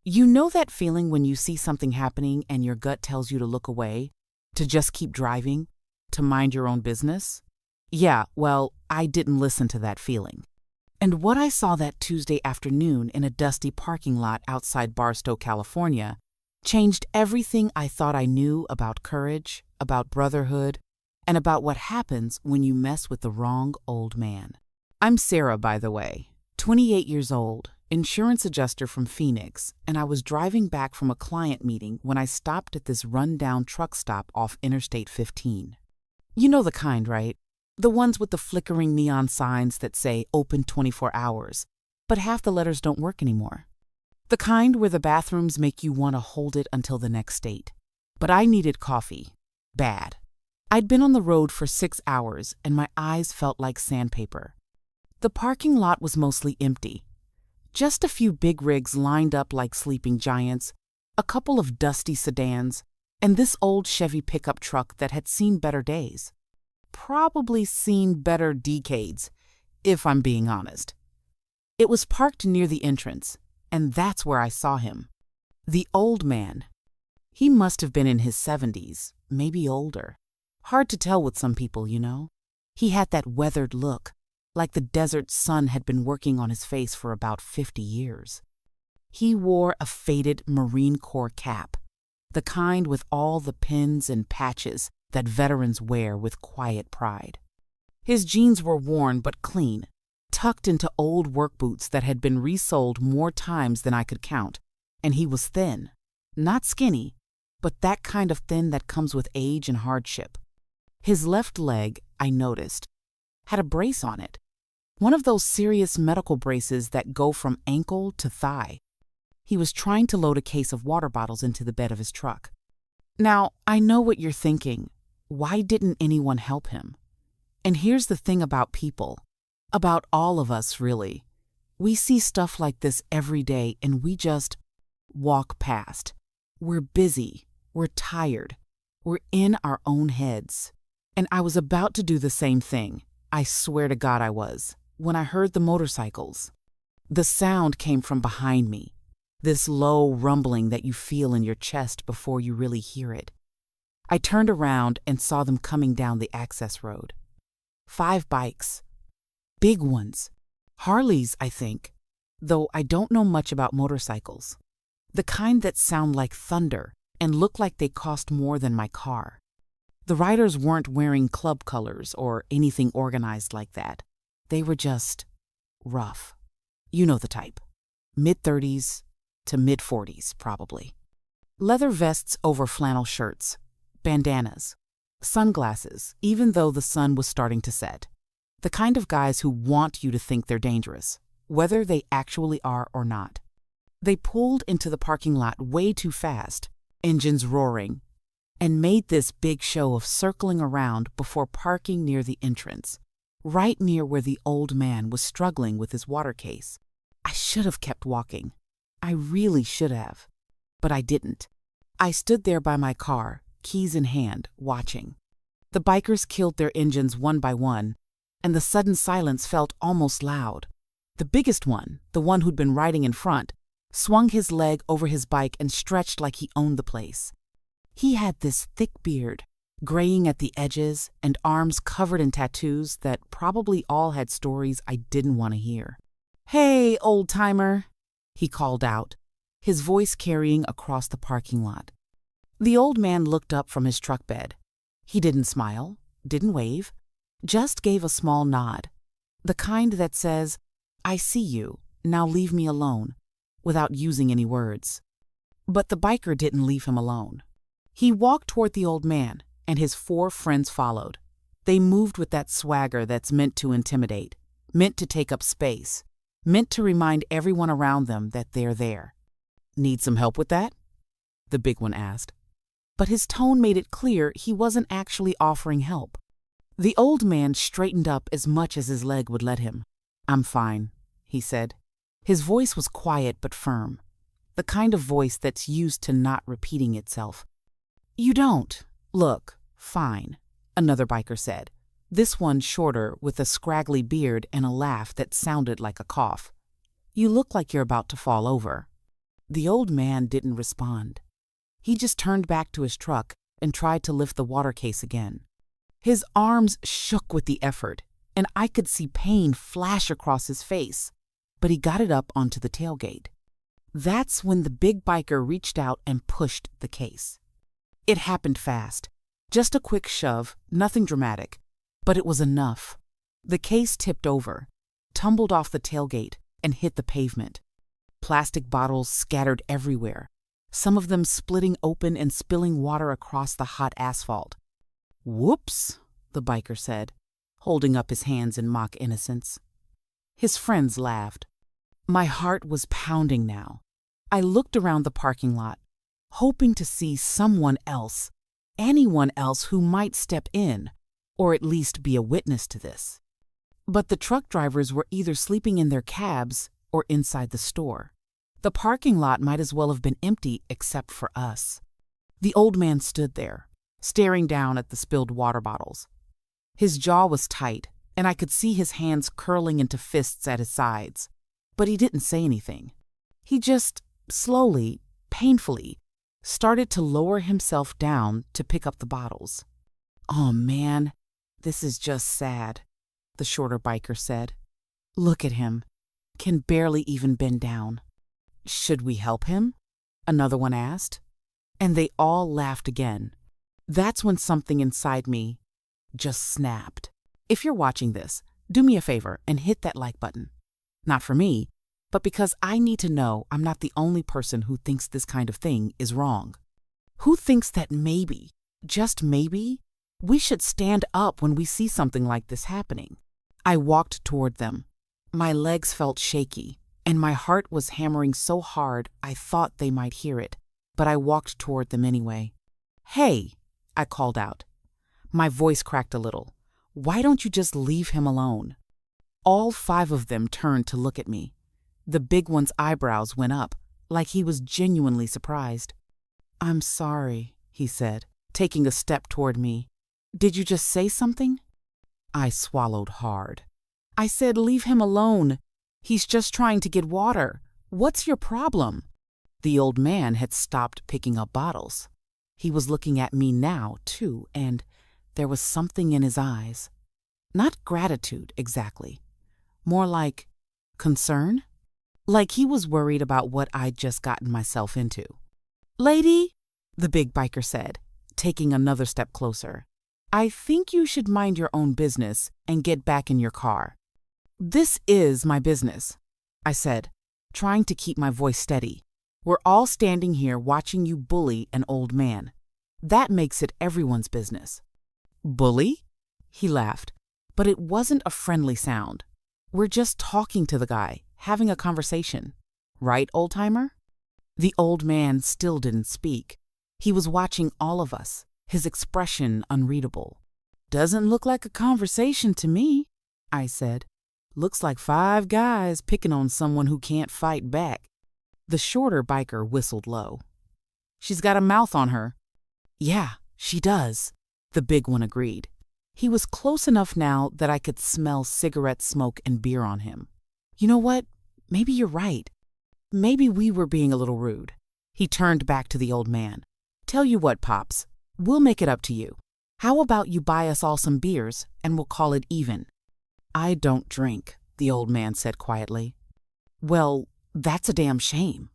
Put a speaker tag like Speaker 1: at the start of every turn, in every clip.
Speaker 1: You know that feeling when you see something happening and your gut tells you to look away, to just keep driving, to mind your own business? Yeah, well, I didn't listen to that feeling. And what I saw that Tuesday afternoon in a dusty parking lot outside Barstow, California, changed everything I thought I knew about courage, about brotherhood, and about what happens when you mess with the wrong old man. I'm Sarah, by the way, 28 years old, insurance adjuster from Phoenix, and I was driving back from a client meeting when I stopped at this run-down truck stop off Interstate 15. You know the kind, right? The ones with the flickering neon signs that say open 24 hours, but half the letters don't work anymore. The kind where the bathrooms make you want to hold it until the next state. But I needed coffee. Bad. I'd been on the road for 6 hours and my eyes felt like sandpaper. The parking lot was mostly empty. Just a few big rigs lined up like sleeping giants, a couple of dusty sedans, and this old Chevy pickup truck that had seen better days. Probably seen better decades, if I'm being honest. It was parked near the entrance, and that's where I saw him. The old man. He must have been in his 70s, maybe older. Hard to tell with some people, you know. He had that weathered look, like the desert sun had been working on his face for about 50 years. He wore a faded Marine Corps cap, the kind with all the pins and patches that veterans wear with quiet pride. His jeans were worn but clean, tucked into old work boots that had been resoled more times than I could count, and he was thin, not skinny, but that kind of thin that comes with age and hardship. His left leg, I noticed, had a brace on it. One of those serious medical braces that go from ankle to thigh. He was trying to load a case of water bottles into the bed of his truck. Now, I know what you're thinking. Why didn't anyone help him? And here's the thing about people, about all of us really. We see stuff like this every day and we just walk past. We're busy, we're tired, we're in our own heads. And I was about to do the same thing, I swear to God I was, when I heard the motorcycles. The sound came from behind me, this low rumbling that you feel in your chest before you really hear it. I turned around and saw them coming down the access road. 5 bikes. Big ones. Harleys, I think, though I don't know much about motorcycles. The kind that sound like thunder and look like they cost more than my car. The riders weren't wearing club colors or anything organized like that. They were just rough. You know the type. Mid-30s to mid-40s, probably. Leather vests over flannel shirts. Bandanas. Sunglasses, even though the sun was starting to set. The kind of guys who want you to think they're dangerous, whether they actually are or not. They pulled into the parking lot way too fast, engines roaring, and made this big show of circling around before parking near the entrance, right near where the old man was struggling with his water case. I should have kept walking. I really should have. But I didn't. I stood there by my car, keys in hand, watching. The bikers killed their engines one by one, and the sudden silence felt almost loud. The biggest one, the one who'd been riding in front, swung his leg over his bike and stretched like he owned the place. He had this thick beard, graying at the edges, and arms covered in tattoos that probably all had stories I didn't want to hear. "Hey, old-timer," he called out, his voice carrying across the parking lot. The old man looked up from his truck bed. He didn't smile, didn't wave, just gave a small nod, the kind that says, "I see you, now leave me alone," without using any words. But the biker didn't leave him alone. He walked toward the old man, and his 4 friends followed. They moved with that swagger that's meant to intimidate, meant to take up space, meant to remind everyone around them that they're there. "Need some help with that?" the big one asked. But his tone made it clear he wasn't actually offering help. The old man straightened up as much as his leg would let him. "I'm fine," he said. His voice was quiet but firm, the kind of voice that's used to not repeating itself. "You don't look fine," another biker said, this one shorter with a scraggly beard and a laugh that sounded like a cough. "You look like you're about to fall over." The old man didn't respond. He just turned back to his truck and tried to lift the water case again. His arms shook with the effort, and I could see pain flash across his face, but he got it up onto the tailgate. That's when the big biker reached out and pushed the case. It happened fast. Just a quick shove, nothing dramatic, but it was enough. The case tipped over, tumbled off the tailgate, and hit the pavement. Plastic bottles scattered everywhere, some of them splitting open and spilling water across the hot asphalt. "Whoops," the biker said, holding up his hands in mock innocence. His friends laughed. My heart was pounding now. I looked around the parking lot, hoping to see someone else, anyone else who might step in, or at least be a witness to this. But the truck drivers were either sleeping in their cabs or inside the store. The parking lot might as well have been empty except for us. The old man stood there, staring down at the spilled water bottles. His jaw was tight, and I could see his hands curling into fists at his sides. But he didn't say anything. He just, slowly, painfully, started to lower himself down to pick up the bottles. "Oh man, this is just sad," the shorter biker said. "Look at him. Can barely even bend down." "Should we help him?" another one asked. And they all laughed again. That's when something inside me just snapped. If you're watching this, do me a favor and hit that like button. Not for me, but because I need to know I'm not the only person who thinks this kind of thing is wrong. Who thinks that maybe, just maybe, we should stand up when we see something like this happening? I walked toward them. My legs felt shaky, and my heart was hammering so hard I thought they might hear it, but I walked toward them anyway. "Hey," I called out. My voice cracked a little. "Why don't you just leave him alone?" All 5 of them turned to look at me. The big one's eyebrows went up, like he was genuinely surprised. "I'm sorry," he said, taking a step toward me. "Did you just say something?" I swallowed hard. "I said leave him alone. He's just trying to get water. What's your problem?" The old man had stopped picking up bottles. He was looking at me now, too, and there was something in his eyes. Not gratitude, exactly. More like concern? Like he was worried about what I'd just gotten myself into. "Lady," the big biker said, taking another step closer, "I think you should mind your own business and get back in your car." "This is my business," I said, trying to keep my voice steady. "We're all standing here watching you bully an old man. That makes it everyone's business." "Bully?" He laughed, but it wasn't a friendly sound. "We're just talking to the guy, having a conversation. Right, old-timer?" The old man still didn't speak. He was watching all of us, his expression unreadable. "Doesn't look like a conversation to me," I said. "Looks like 5 guys picking on someone who can't fight back." The shorter biker whistled low. "She's got a mouth on her." "Yeah, she does," the big one agreed. He was close enough now that I could smell cigarette smoke and beer on him. "You know what? Maybe you're right. Maybe we were being a little rude." He turned back to the old man. "Tell you what, Pops, we'll make it up to you. How about you buy us all some beers and we'll call it even?" "I don't drink," the old man said quietly. "Well, that's a damn shame,"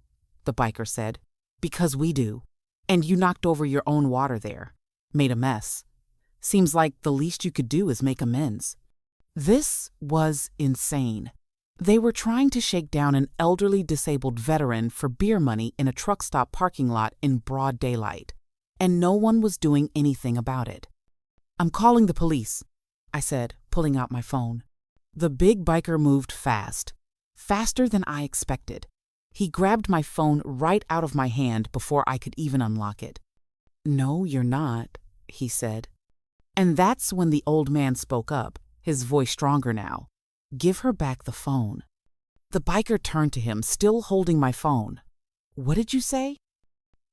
Speaker 1: the biker said, "because we do. And you knocked over your own water there. Made a mess. Seems like the least you could do is make amends." This was insane. They were trying to shake down an elderly disabled veteran for beer money in a truck stop parking lot in broad daylight, and no one was doing anything about it. "I'm calling the police," I said, pulling out my phone. The big biker moved fast, faster than I expected. He grabbed my phone right out of my hand before I could even unlock it. "No, you're not," he said. And that's when the old man spoke up, his voice stronger now. "Give her back the phone." The biker turned to him, still holding my phone. "What did you say?"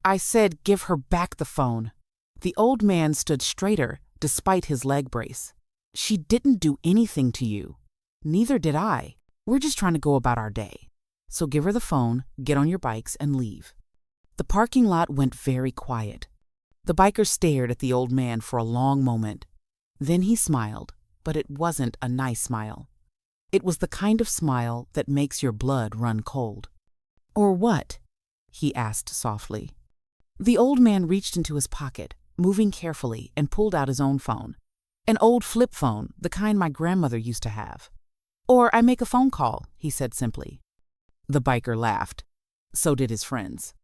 Speaker 1: "I said give her back the phone." The old man stood straighter, despite his leg brace. "She didn't do anything to you. Neither did I. We're just trying to go about our day." So give her the phone, get on your bikes, and leave." The parking lot went very quiet. The biker stared at the old man for a long moment. Then he smiled, but it wasn't a nice smile. It was the kind of smile that makes your blood run cold. "Or what?" he asked softly. The old man reached into his pocket, moving carefully, and pulled out his own phone. An old flip phone, the kind my grandmother used to have. "Or I make a phone call," he said simply. The biker laughed. So did his friends.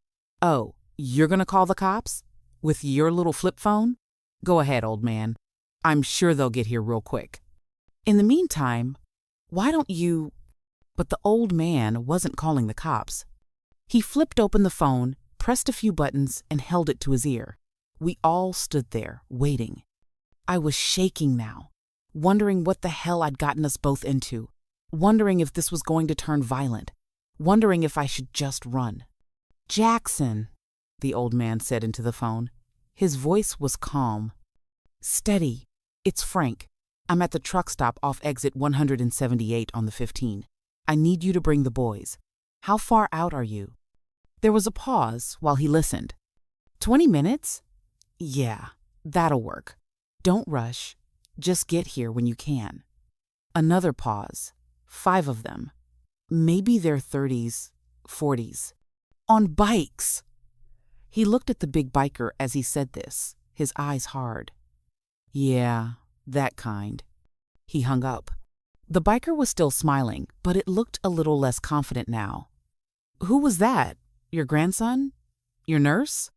Speaker 1: "Oh, you're gonna call the cops? With your little flip phone? Go ahead, old man. I'm sure they'll get here real quick. In the meantime, why don't you—" But the old man wasn't calling the cops. He flipped open the phone, pressed a few buttons, and held it to his ear. We all stood there, waiting. I was shaking now, wondering what the hell I'd gotten us both into, wondering if this was going to turn violent, wondering if I should just run. "Jackson," the old man said into the phone. His voice was calm. "Steady. It's Frank. I'm at the truck stop off exit 178 on the 15. I need you to bring the boys. How far out are you?" There was a pause while he listened. 20 minutes? Yeah, that'll work. Don't rush. Just get here when you can. Another pause. 5 of them. Maybe they're 30s, 40s. On bikes. He looked at the big biker as he said this, his eyes hard. "Yeah, that kind." He hung up. The biker was still smiling, but it looked a little less confident now. "Who was that? Your grandson? Your nurse?"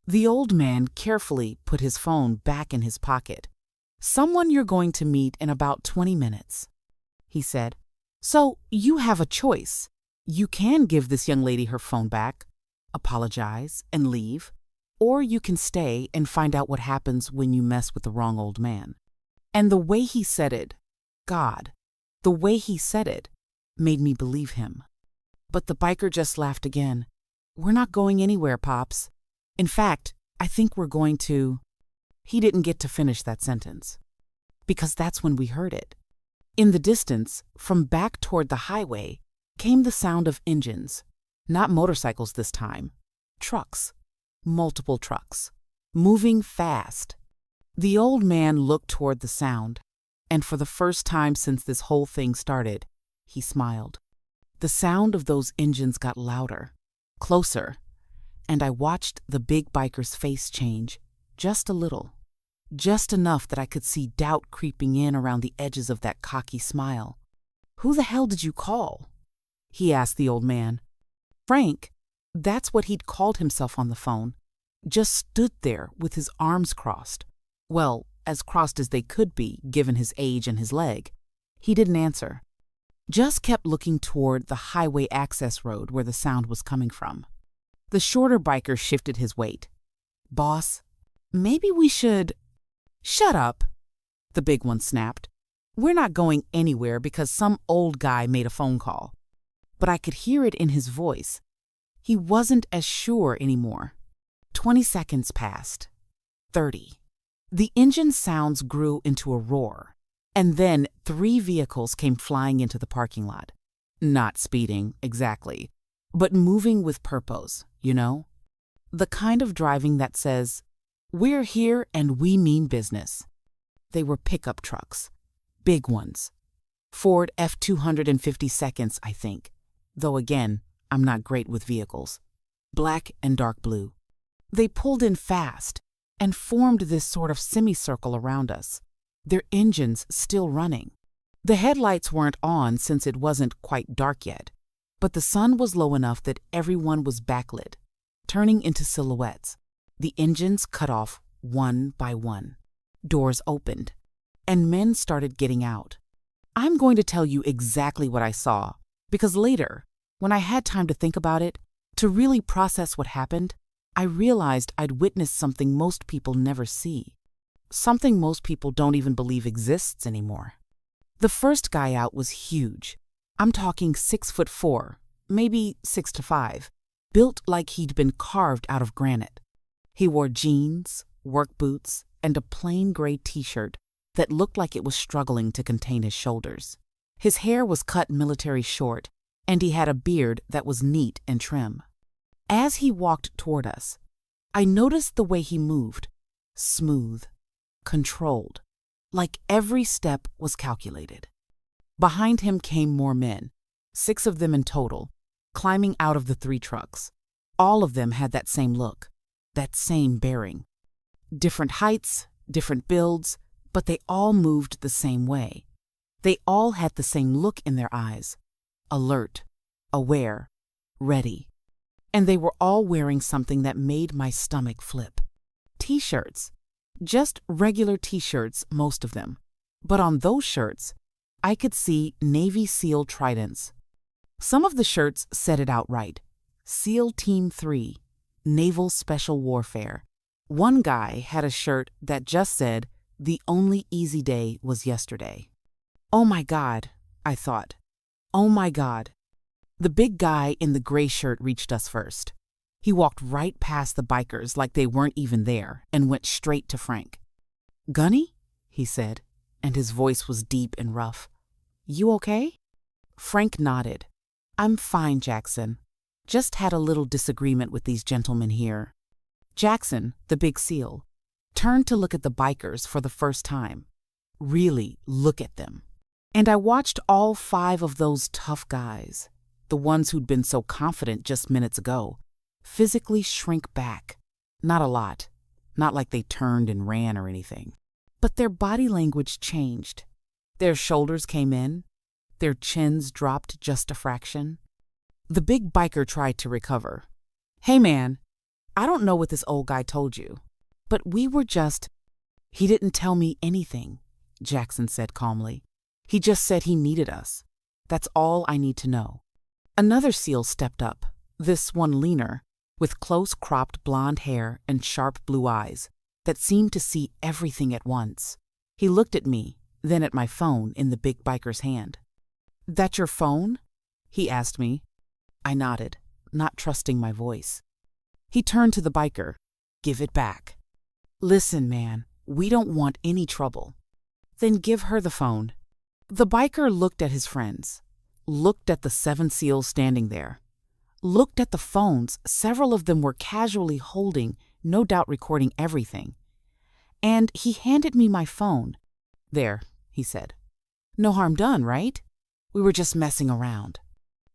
Speaker 1: The old man carefully put his phone back in his pocket. "Someone you're going to meet in about 20 minutes, he said. "So you have a choice. You can give this young lady her phone back, apologize, and leave, or you can stay and find out what happens when you mess with the wrong old man." And the way he said it, God, the way he said it, made me believe him. But the biker just laughed again. "We're not going anywhere, Pops. In fact, I think we're going to—" He didn't get to finish that sentence, because that's when we heard it. In the distance, from back toward the highway, came the sound of engines. Not motorcycles this time. Trucks. Multiple trucks. Moving fast. The old man looked toward the sound, and for the first time since this whole thing started, he smiled. The sound of those engines got louder, closer, and I watched the big biker's face change, just a little. Just enough that I could see doubt creeping in around the edges of that cocky smile. "Who the hell did you call?" he asked the old man. Frank, that's what he'd called himself on the phone, just stood there with his arms crossed. Well, as crossed as they could be, given his age and his leg. He didn't answer. Just kept looking toward the highway access road where the sound was coming from. The shorter biker shifted his weight. "Boss, maybe we should—" "Shut up," the big one snapped. "We're not going anywhere because some old guy made a phone call." But I could hear it in his voice. He wasn't as sure anymore. 20 seconds passed. 30. The engine sounds grew into a roar, and then 3 vehicles came flying into the parking lot. Not speeding, exactly, but moving with purpose, you know? The kind of driving that says, "We're here and we mean business." They were pickup trucks. Big ones. Ford F-250 I think. Though again, I'm not great with vehicles. Black and dark blue. They pulled in fast and formed this sort of semicircle around us, their engines still running. The headlights weren't on since it wasn't quite dark yet, but the sun was low enough that everyone was backlit, turning into silhouettes. The engines cut off one by one. Doors opened, and men started getting out. I'm going to tell you exactly what I saw, because later, when I had time to think about it, to really process what happened, I realized I'd witnessed something most people never see. Something most people don't even believe exists anymore. The first guy out was huge. I'm talking 6'4", maybe 6'5", built like he'd been carved out of granite. He wore jeans, work boots, and a plain gray t-shirt that looked like it was struggling to contain his shoulders. His hair was cut military short, and he had a beard that was neat and trim. As he walked toward us, I noticed the way he moved, smooth, controlled, like every step was calculated. Behind him came more men, 6 of them in total, climbing out of the 3 trucks. All of them had that same look, that same bearing. Different heights, different builds, but they all moved the same way. They all had the same look in their eyes, alert, aware, ready. And they were all wearing something that made my stomach flip. T-shirts. Just regular T-shirts, most of them. But on those shirts, I could see Navy SEAL tridents. Some of the shirts said it outright. SEAL Team 3, Naval Special Warfare. One guy had a shirt that just said, "The only easy day was yesterday." Oh my God, I thought. Oh my God. The big guy in the gray shirt reached us first. He walked right past the bikers like they weren't even there and went straight to Frank. "Gunny?" he said, and his voice was deep and rough. "You okay?" Frank nodded. "I'm fine, Jackson. Just had a little disagreement with these gentlemen here." Jackson, the big SEAL, turned to look at the bikers for the first time. Really look at them. And I watched all 5 of those tough guys, the ones who'd been so confident just minutes ago, physically shrink back. Not a lot, not like they turned and ran or anything. But their body language changed. Their shoulders came in, their chins dropped just a fraction. The big biker tried to recover. "Hey man, I don't know what this old guy told you, but we were just—" "He didn't tell me anything," Jackson said calmly. "He just said he needed us. That's all I need to know." Another SEAL stepped up, this one leaner, with close-cropped blonde hair and sharp blue eyes that seemed to see everything at once. He looked at me, then at my phone in the big biker's hand. "That your phone?" he asked me. I nodded, not trusting my voice. He turned to the biker. "Give it back." "Listen, man, we don't want any trouble." "Then give her the phone." The biker looked at his friends, looked at the 7 SEALs standing there, looked at the phones several of them were casually holding, no doubt recording everything. And he handed me my phone. "There," he said. "No harm done, right? We were just messing around."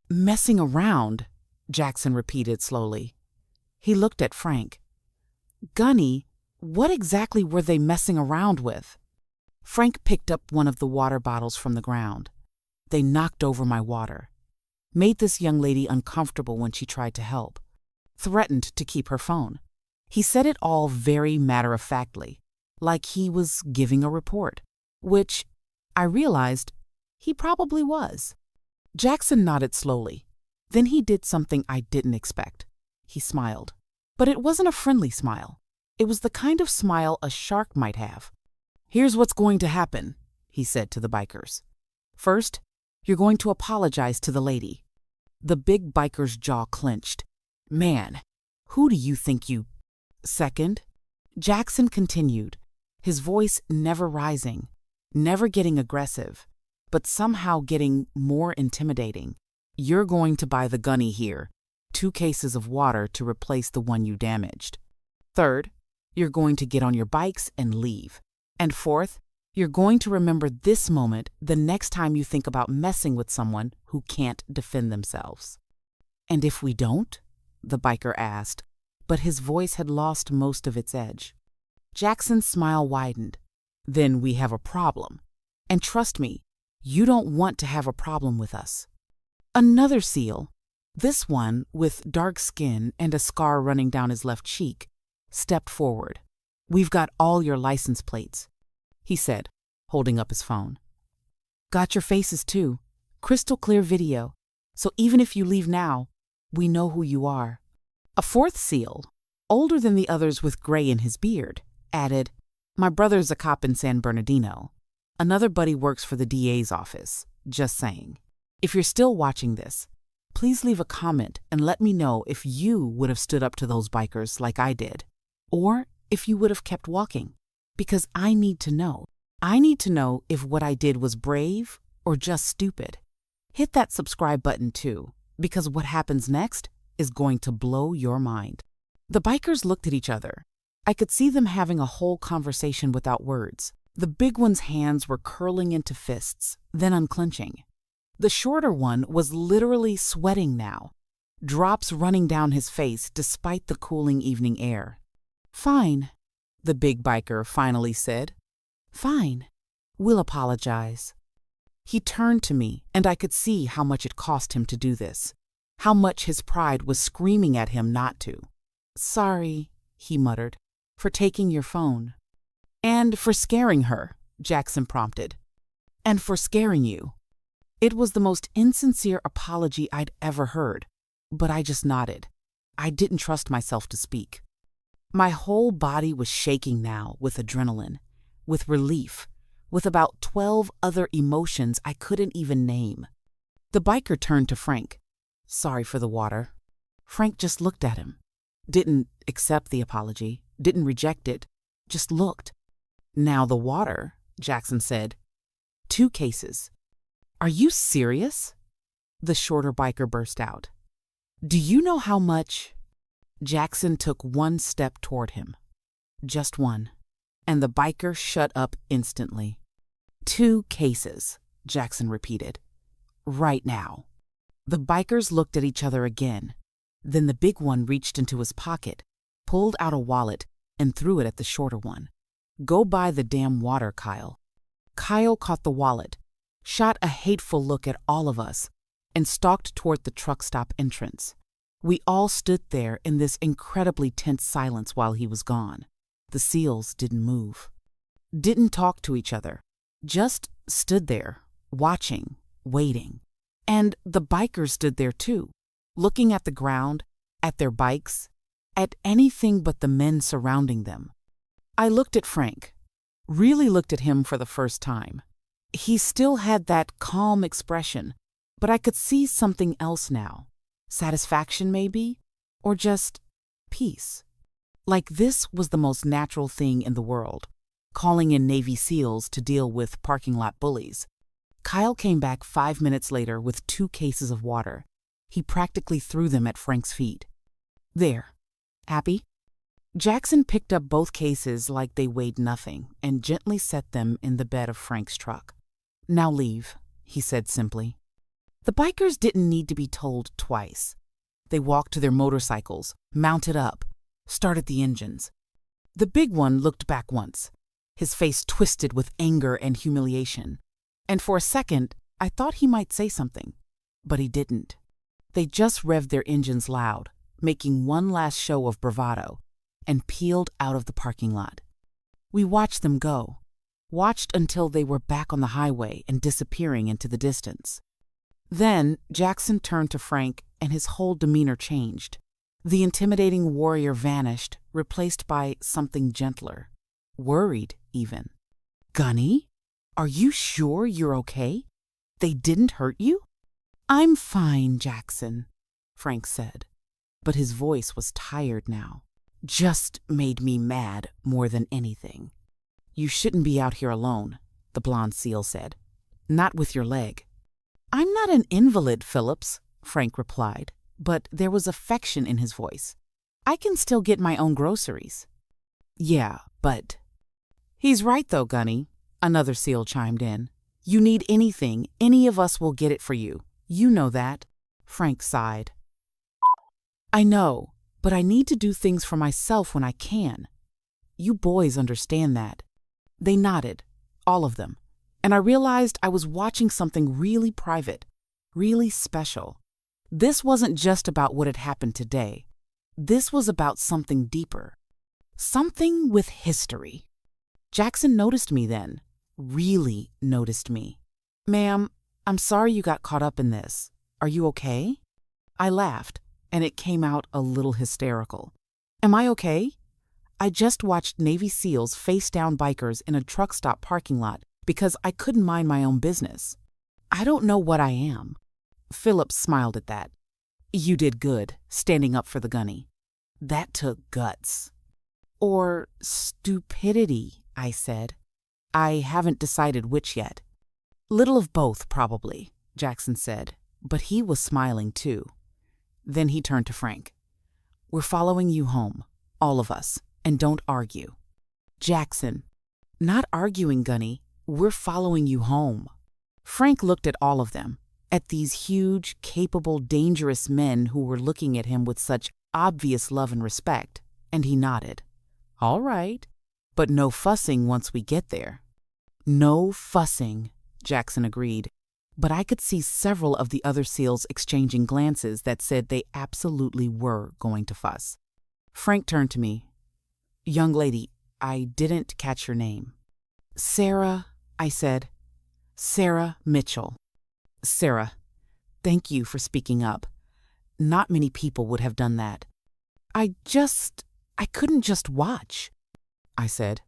Speaker 1: "Messing around," Jackson repeated slowly. He looked at Frank. "Gunny, what exactly were they messing around with?" Frank picked up one of the water bottles from the ground. They knocked over my water, made this young lady uncomfortable when she tried to help, threatened to keep her phone. He said it all very matter-of-factly, like he was giving a report, which, I realized, he probably was. Jackson nodded slowly. Then he did something I didn't expect. He smiled. But it wasn't a friendly smile. It was the kind of smile a shark might have. "Here's what's going to happen," he said to the bikers. "First, you're going to apologize to the lady." The big biker's jaw clenched. "Man, who do you think you—" "Second," Jackson continued, his voice never rising, never getting aggressive, but somehow getting more intimidating. "You're going to buy the gunny here 2 cases of water to replace the one you damaged. Third, you're going to get on your bikes and leave. And fourth, you're going to remember this moment the next time you think about messing with someone who can't defend themselves." "And if we don't?" the biker asked, but his voice had lost most of its edge. Jackson's smile widened. "Then we have a problem. And trust me, you don't want to have a problem with us." Another SEAL, this one with dark skin and a scar running down his left cheek, stepped forward. "We've got all your license plates," he said, holding up his phone. "Got your faces too. Crystal clear video. So even if you leave now, we know who you are." A 4th SEAL, older than the others with gray in his beard, added, "My brother's a cop in San Bernardino. Another buddy works for the DA's office. Just saying. If you're still watching this, please leave a comment and let me know if you would have stood up to those bikers like I did, or if you would have kept walking. Because I need to know. I need to know if what I did was brave or just stupid. Hit that subscribe button too, because what happens next is going to blow your mind. The bikers looked at each other. I could see them having a whole conversation without words. The big one's hands were curling into fists, then unclenching. The shorter one was literally sweating now, drops running down his face despite the cooling evening air. "Fine," the big biker finally said. "Fine. We'll apologize." He turned to me, and I could see how much it cost him to do this, how much his pride was screaming at him not to. "Sorry," he muttered, "for taking your phone." "And for scaring her," Jackson prompted. "And for scaring you." It was the most insincere apology I'd ever heard, but I just nodded. I didn't trust myself to speak. My whole body was shaking now with adrenaline, with relief, with about 12 other emotions I couldn't even name. The biker turned to Frank. "Sorry for the water." Frank just looked at him. Didn't accept the apology, didn't reject it, just looked. "Now the water," Jackson said. "2 cases." "Are you serious?" The shorter biker burst out. "Do you know how much—" Jackson took one step toward him. Just one. And the biker shut up instantly. "2 cases," Jackson repeated. "Right now." The bikers looked at each other again. Then the big one reached into his pocket, pulled out a wallet, and threw it at the shorter one. "Go buy the damn water, Kyle." Kyle caught the wallet, shot a hateful look at all of us, and stalked toward the truck stop entrance. We all stood there in this incredibly tense silence while he was gone. The SEALs didn't move, didn't talk to each other, just stood there, watching, waiting. And the bikers stood there too, looking at the ground, at their bikes, at anything but the men surrounding them. I looked at Frank, really looked at him for the first time. He still had that calm expression, but I could see something else now. Satisfaction, maybe? Or just peace. Like this was the most natural thing in the world, calling in Navy SEALs to deal with parking lot bullies. Kyle came back 5 minutes later with 2 cases of water. He practically threw them at Frank's feet. "There. Happy?" Jackson picked up both cases like they weighed nothing and gently set them in the bed of Frank's truck. "Now leave," he said simply. The bikers didn't need to be told twice. They walked to their motorcycles, mounted up, started the engines. The big one looked back once, his face twisted with anger and humiliation. And for a second, I thought he might say something, but he didn't. They just revved their engines loud, making one last show of bravado, and peeled out of the parking lot. We watched them go, watched until they were back on the highway and disappearing into the distance. Then Jackson turned to Frank and his whole demeanor changed. The intimidating warrior vanished, replaced by something gentler. Worried, even. "Gunny, are you sure you're okay? They didn't hurt you?" "I'm fine, Jackson," Frank said. But his voice was tired now. "Just made me mad more than anything." "You shouldn't be out here alone," the blonde SEAL said. "Not with your leg." "I'm not an invalid, Phillips," Frank replied, but there was affection in his voice. "I can still get my own groceries." "Yeah, but—" "He's right though, Gunny," another SEAL chimed in. "You need anything, any of us will get it for you. You know that." Frank sighed. "I know, but I need to do things for myself when I can. You boys understand that." They nodded, all of them, and I realized I was watching something really private, really special. This wasn't just about what had happened today. This was about something deeper. Something with history. Jackson noticed me then, really noticed me. "Ma'am, I'm sorry you got caught up in this. Are you okay?" I laughed, and it came out a little hysterical. "Am I okay? I just watched Navy SEALs face down bikers in a truck stop parking lot because I couldn't mind my own business. I don't know what I am." Phillips smiled at that. "You did good, standing up for the Gunny. That took guts." "Or stupidity," I said. "I haven't decided which yet. Little of both, probably. Jackson said, but he was smiling too. Then he turned to Frank. We're following you home, all of us, and don't argue. Jackson, not arguing, Gunny. We're following you home. Frank looked at all of them, at these huge, capable, dangerous men who were looking at him with such obvious love and respect, and he nodded. All right, but no fussing once we get there. No fussing, Jackson agreed, but I could see several of the other SEALs exchanging glances that said they absolutely were going to fuss. Frank turned to me. Young lady, I didn't catch your name. Sarah, I said. Sarah Mitchell. Sarah, thank you for speaking up. Not many people would have done that. I couldn't just watch, I said.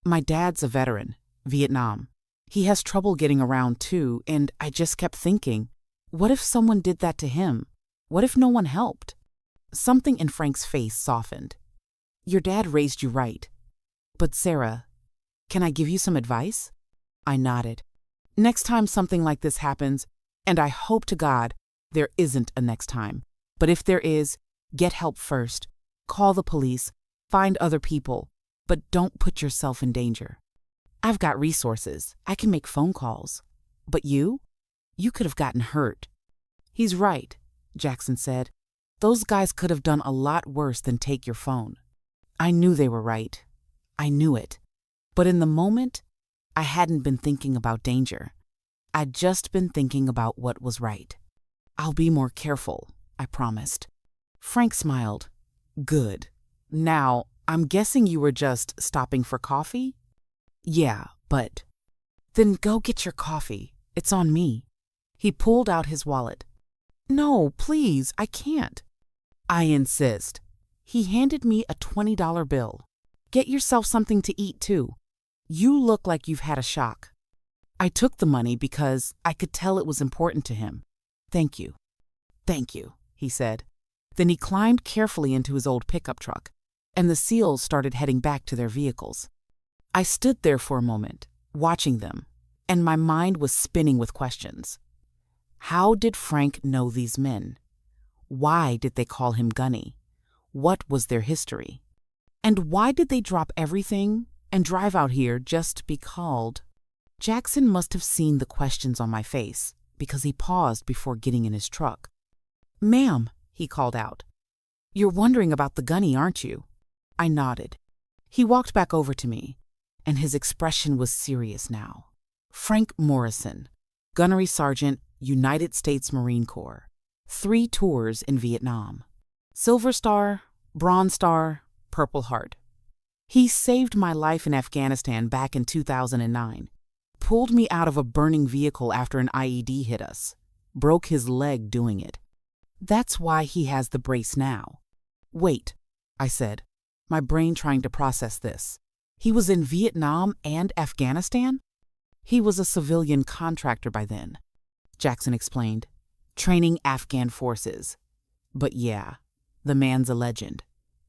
Speaker 1: My dad's a veteran, Vietnam. He has trouble getting around too, and I just kept thinking, what if someone did that to him? What if no one helped? Something in Frank's face softened. Your dad raised you right. But Sarah, can I give you some advice? I nodded. Next time something like this happens, and I hope to God there isn't a next time, but if there is, get help first. Call the police, find other people, but don't put yourself in danger. I've got resources. I can make phone calls. But you could have gotten hurt. He's right, Jackson said. Those guys could have done a lot worse than take your phone. I knew they were right. I knew it. But in the moment, I hadn't been thinking about danger. I'd just been thinking about what was right. I'll be more careful, I promised. Frank smiled. Good. Now, I'm guessing you were just stopping for coffee? Yeah, but... Then go get your coffee. It's on me. He pulled out his wallet. No, please, I can't. I insist. He handed me a $20 bill. Get yourself something to eat, too. You look like you've had a shock. I took the money because I could tell it was important to him. Thank you. Thank you, he said. Then he climbed carefully into his old pickup truck, and the SEALs started heading back to their vehicles. I stood there for a moment, watching them, and my mind was spinning with questions. How did Frank know these men? Why did they call him Gunny? What was their history? And why did they drop everything and drive out here just to be called? Jackson must have seen the questions on my face because he paused before getting in his truck. Ma'am, he called out. You're wondering about the Gunny, aren't you? I nodded. He walked back over to me, and his expression was serious now. Frank Morrison, Gunnery Sergeant, United States Marine Corps. 3 tours in Vietnam. Silver Star, Bronze Star, Purple Heart. He saved my life in Afghanistan back in 2009. Pulled me out of a burning vehicle after an IED hit us. Broke his leg doing it. That's why he has the brace now. Wait, I said, my brain trying to process this. He was in Vietnam and Afghanistan? He was a civilian contractor by then, Jackson explained, training Afghan forces. But yeah, the man's a legend.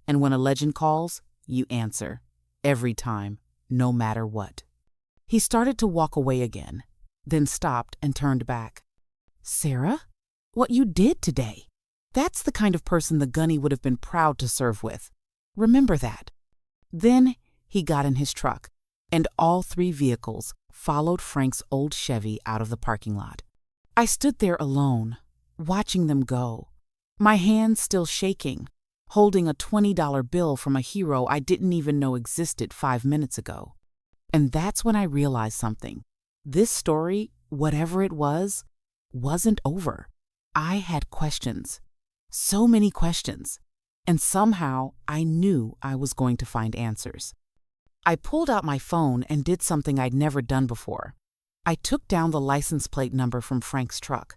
Speaker 1: And when a legend calls, you answer. Every time, no matter what. He started to walk away again, then stopped and turned back. Sarah? What you did today? That's the kind of person the Gunny would have been proud to serve with. Remember that. Then he got in his truck, and all 3 vehicles followed Frank's old Chevy out of the parking lot. I stood there alone, watching them go, my hands still shaking, holding a $20 bill from a hero I didn't even know existed 5 minutes ago. And that's when I realized something. This story, whatever it was, wasn't over. I had questions. So many questions. And somehow I knew I was going to find answers. I pulled out my phone and did something I'd never done before. I took down the license plate number from Frank's truck.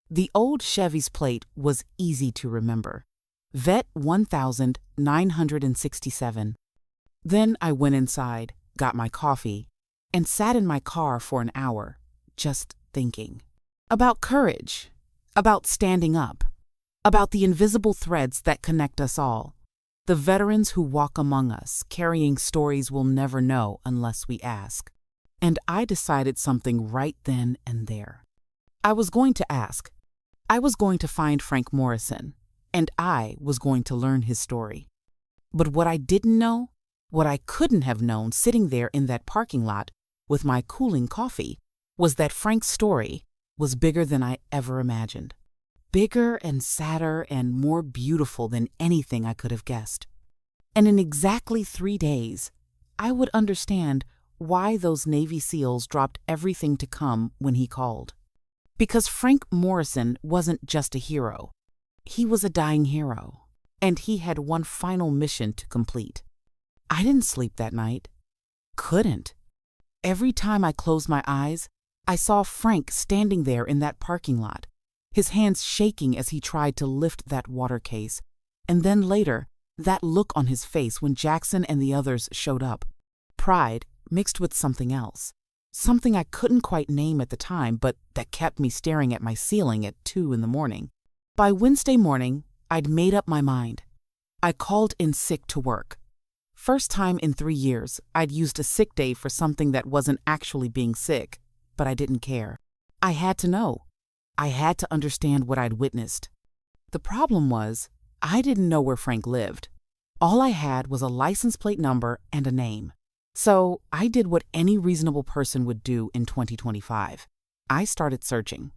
Speaker 1: The old Chevy's plate was easy to remember. Vet 1967. Then I went inside, got my coffee, and sat in my car for an hour, just thinking. About courage, about standing up, about the invisible threads that connect us all, the veterans who walk among us, carrying stories we'll never know unless we ask. And I decided something right then and there. I was going to ask. I was going to find Frank Morrison, and I was going to learn his story. But what I didn't know, what I couldn't have known sitting there in that parking lot with my cooling coffee, was that Frank's story was bigger than I ever imagined. Bigger and sadder and more beautiful than anything I could have guessed. And in exactly 3 days, I would understand why those Navy SEALs dropped everything to come when he called. Because Frank Morrison wasn't just a hero. He was a dying hero, and he had one final mission to complete. I didn't sleep that night. Couldn't. Every time I closed my eyes, I saw Frank standing there in that parking lot, his hands shaking as he tried to lift that water case, and then later, that look on his face when Jackson and the others showed up. Pride mixed with something else. Something I couldn't quite name at the time, but that kept me staring at my ceiling at 2 in the morning. By Wednesday morning, I'd made up my mind. I called in sick to work. First time in 3 years, I'd used a sick day for something that wasn't actually being sick, but I didn't care. I had to know. I had to understand what I'd witnessed. The problem was, I didn't know where Frank lived. All I had was a license plate number and a name. So I did what any reasonable person would do in 2025. I started searching.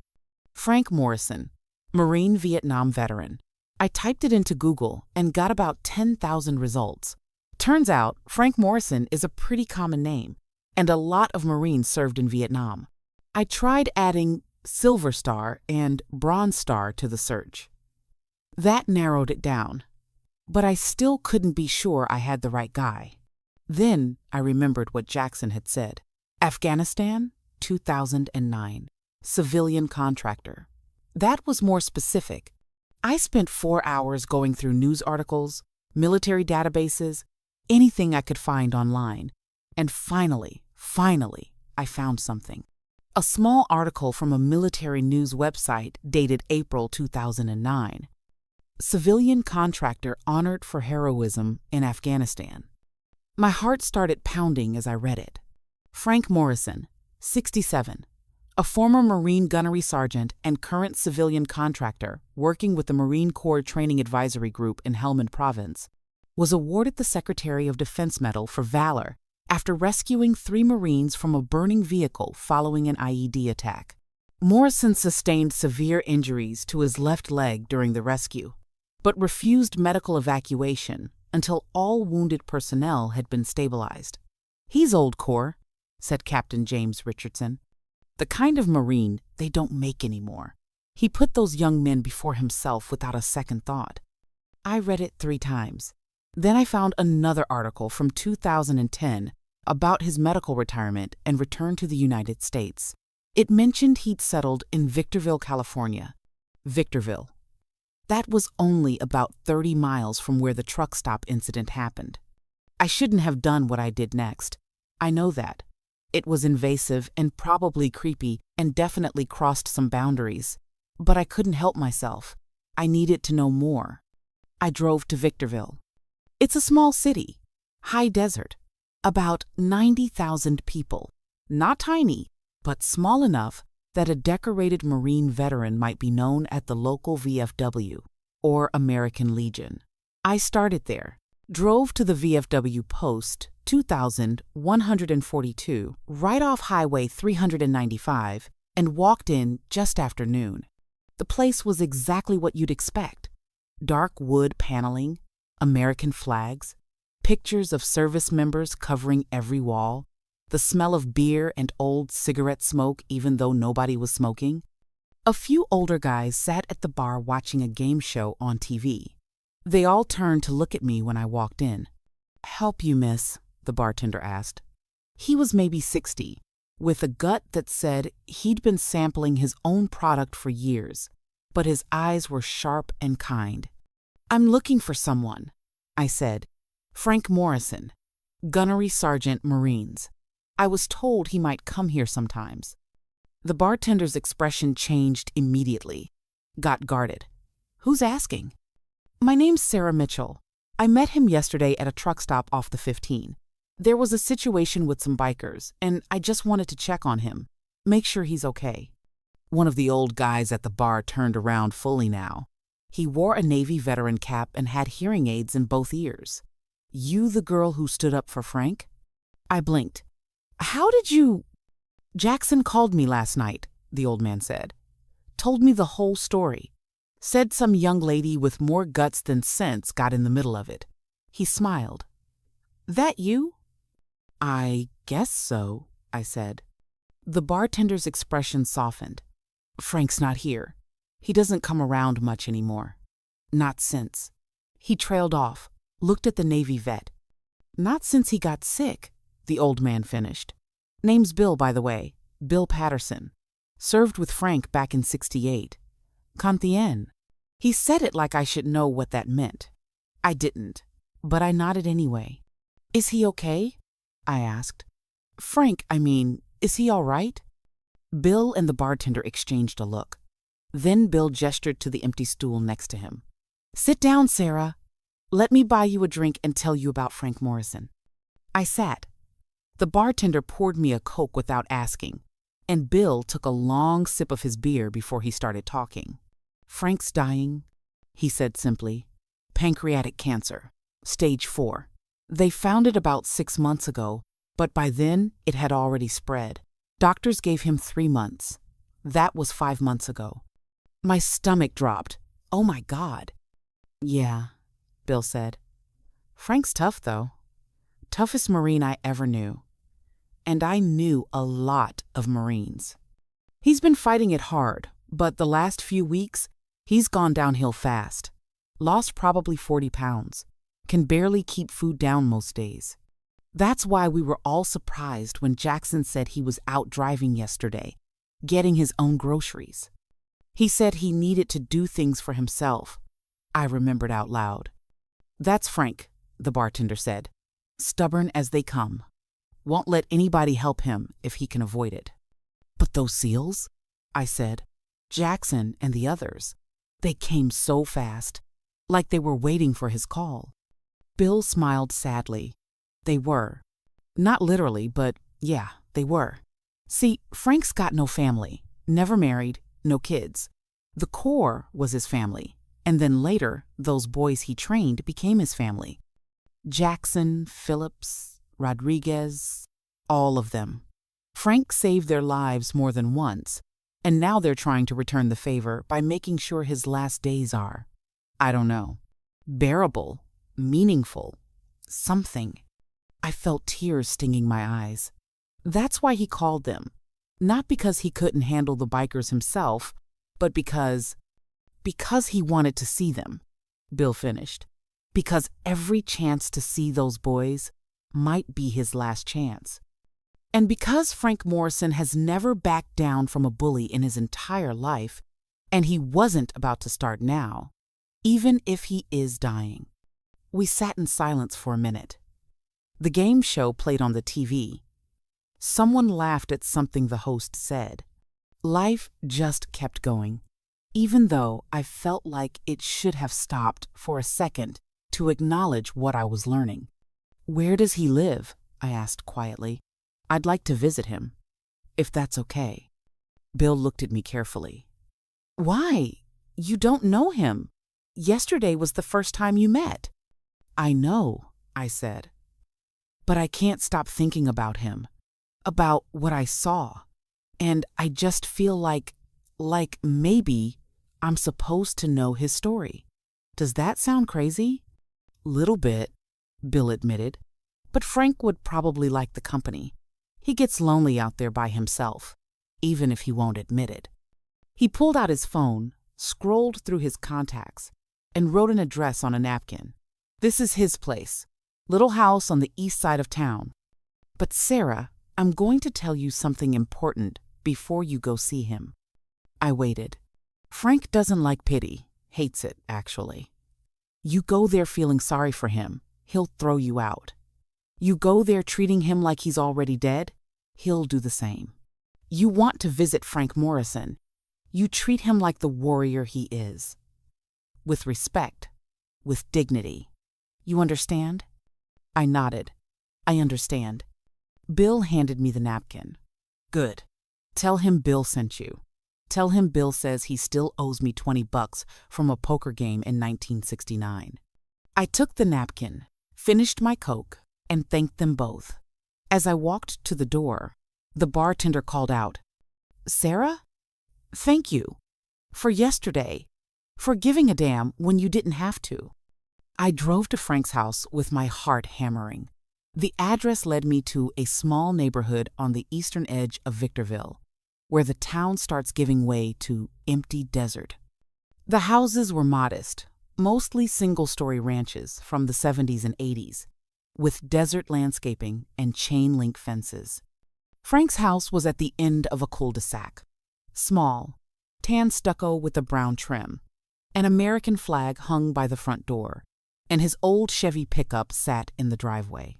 Speaker 1: Frank Morrison, Marine Vietnam veteran. I typed it into Google and got about 10,000 results. Turns out Frank Morrison is a pretty common name, and a lot of Marines served in Vietnam. I tried adding Silver Star and Bronze Star to the search. That narrowed it down, but I still couldn't be sure I had the right guy. Then I remembered what Jackson had said. Afghanistan, 2009. Civilian contractor. That was more specific. I spent 4 hours going through news articles, military databases, anything I could find online. And finally, I found something. A small article from a military news website dated April 2009. Civilian contractor honored for heroism in Afghanistan. My heart started pounding as I read it. Frank Morrison, 67, a former Marine gunnery sergeant and current civilian contractor working with the Marine Corps Training Advisory Group in Helmand Province, was awarded the Secretary of Defense Medal for valor after rescuing 3 Marines from a burning vehicle following an IED attack. Morrison sustained severe injuries to his left leg during the rescue, but refused medical evacuation until all wounded personnel had been stabilized. "He's old Corps," said Captain James Richardson. "The kind of Marine they don't make anymore. He put those young men before himself without a second thought." I read it 3 times. Then I found another article from 2010 about his medical retirement and return to the United States. It mentioned he'd settled in Victorville, California. Victorville. That was only about 30 miles from where the truck stop incident happened. I shouldn't have done what I did next. I know that. It was invasive and probably creepy and definitely crossed some boundaries. But I couldn't help myself. I needed to know more. I drove to Victorville. It's a small city, high desert, about 90,000 people. Not tiny, but small enough that a decorated Marine veteran might be known at the local VFW, or American Legion. I started there, drove to the VFW post 2142 right off Highway 395, and walked in just after noon. The place was exactly what you'd expect. Dark wood paneling, American flags, pictures of service members covering every wall, the smell of beer and old cigarette smoke even though nobody was smoking. A few older guys sat at the bar watching a game show on TV. They all turned to look at me when I walked in. "Help you, miss?" the bartender asked. He was maybe 60, with a gut that said he'd been sampling his own product for years, but his eyes were sharp and kind. "I'm looking for someone," I said. "Frank Morrison, Gunnery Sergeant, Marines. I was told he might come here sometimes." The bartender's expression changed immediately. Got guarded. "Who's asking?" "My name's Sarah Mitchell. I met him yesterday at a truck stop off the 15. There was a situation with some bikers, and I just wanted to check on him, make sure he's okay." One of the old guys at the bar turned around fully now. He wore a Navy veteran cap and had hearing aids in both ears. "You the girl who stood up for Frank?" I blinked. "How did you—" "Jackson called me last night," the old man said. "Told me the whole story. Said some young lady with more guts than sense got in the middle of it." He smiled. "That you?" "I guess so," I said. The bartender's expression softened. "Frank's not here. He doesn't come around much anymore. Not since." He trailed off, looked at the Navy vet. "Not since he got sick," the old man finished. "Name's Bill, by the way. Bill Patterson. Served with Frank back in '68. Cantien." He said it like I should know what that meant. I didn't, but I nodded anyway. "Is he okay?" I asked. "Frank, I mean, is he all right?" Bill and the bartender exchanged a look. Then Bill gestured to the empty stool next to him. "Sit down, Sarah. Let me buy you a drink and tell you about Frank Morrison." I sat. The bartender poured me a Coke without asking, and Bill took a long sip of his beer before he started talking. "Frank's dying," he said simply. "Pancreatic cancer, stage 4. They found it about 6 months ago, but by then it had already spread. Doctors gave him 3 months. That was 5 months ago." My stomach dropped. "Oh my God." "Yeah," Bill said. "Frank's tough, though. Toughest Marine I ever knew. And I knew a lot of Marines. He's been fighting it hard, but the last few weeks, he's gone downhill fast. Lost probably 40 pounds. Can barely keep food down most days. That's why we were all surprised when Jackson said he was out driving yesterday, getting his own groceries. He said he needed to do things for himself." I remembered out loud. "That's Frank," the bartender said. "Stubborn as they come. Won't let anybody help him if he can avoid it." "But those SEALs?" I said. "Jackson and the others. They came so fast, like they were waiting for his call." Bill smiled sadly. "They were. Not literally, but yeah, they were. See, Frank's got no family, never married, no kids. The Corps was his family, and then later, those boys he trained became his family. Jackson, Phillips, Rodriguez, all of them. Frank saved their lives more than once, and now they're trying to return the favor by making sure his last days are, I don't know, bearable, meaningful, something." I felt tears stinging my eyes. "That's why he called them. Not because he couldn't handle the bikers himself, but because he wanted to see them," Bill finished. "Because every chance to see those boys might be his last chance. And because Frank Morrison has never backed down from a bully in his entire life, and he wasn't about to start now, even if he is dying." We sat in silence for a minute. The game show played on the TV. Someone laughed at something the host said. Life just kept going, even though I felt like it should have stopped for a second to acknowledge what I was learning. "Where does he live?" I asked quietly. "I'd like to visit him, if that's okay." Bill looked at me carefully. "Why? You don't know him. Yesterday was the first time you met." "I know," I said. "But I can't stop thinking about him, about what I saw. And I just feel like maybe I'm supposed to know his story. Does that sound crazy?" "Little bit," Bill admitted. "But Frank would probably like the company. He gets lonely out there by himself, even if he won't admit it." He pulled out his phone, scrolled through his contacts, and wrote an address on a napkin. "This is his place. Little house on the east side of town. But Sarah, I'm going to tell you something important before you go see him." I waited. "Frank doesn't like pity, hates it, actually. You go there feeling sorry for him, he'll throw you out. You go there treating him like he's already dead, he'll do the same. You want to visit Frank Morrison, you treat him like the warrior he is. With respect, with dignity. You understand?" I nodded. "I understand." Bill handed me the napkin. "Good. Tell him Bill sent you. Tell him Bill says he still owes me $20 from a poker game in 1969. I took the napkin, finished my Coke, and thanked them both. As I walked to the door, the bartender called out, "Sarah? Thank you. For yesterday. For giving a damn when you didn't have to." I drove to Frank's house with my heart hammering. The address led me to a small neighborhood on the eastern edge of Victorville, where the town starts giving way to empty desert. The houses were modest, mostly single-story ranches from the 70s and 80s, with desert landscaping and chain-link fences. Frank's house was at the end of a cul-de-sac. Small, tan stucco with a brown trim. An American flag hung by the front door, and his old Chevy pickup sat in the driveway.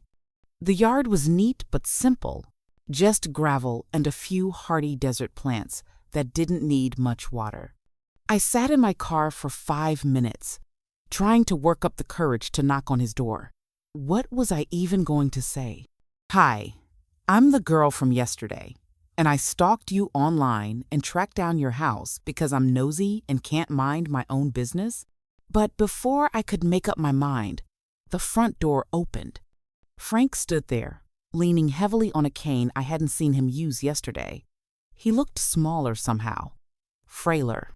Speaker 1: The yard was neat but simple, just gravel and a few hardy desert plants that didn't need much water. I sat in my car for 5 minutes, trying to work up the courage to knock on his door. What was I even going to say? "Hi, I'm the girl from yesterday, and I stalked you online and tracked down your house because I'm nosy and can't mind my own business." But before I could make up my mind, the front door opened. Frank stood there, leaning heavily on a cane I hadn't seen him use yesterday. He looked smaller somehow, frailer.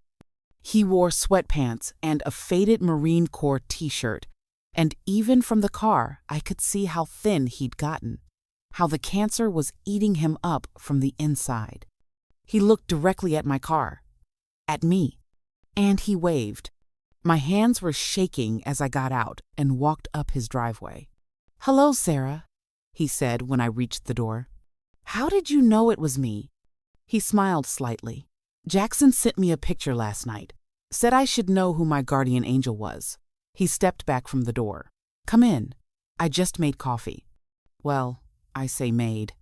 Speaker 1: He wore sweatpants and a faded Marine Corps t-shirt, and even from the car I could see how thin he'd gotten, how the cancer was eating him up from the inside. He looked directly at my car, at me, and he waved. My hands were shaking as I got out and walked up his driveway. "Hello, Sarah," he said when I reached the door. "How did you know it was me?" He smiled slightly. "Jackson sent me a picture last night. Said I should know who my guardian angel was." He stepped back from the door. "Come in. I just made coffee." Well, I say made.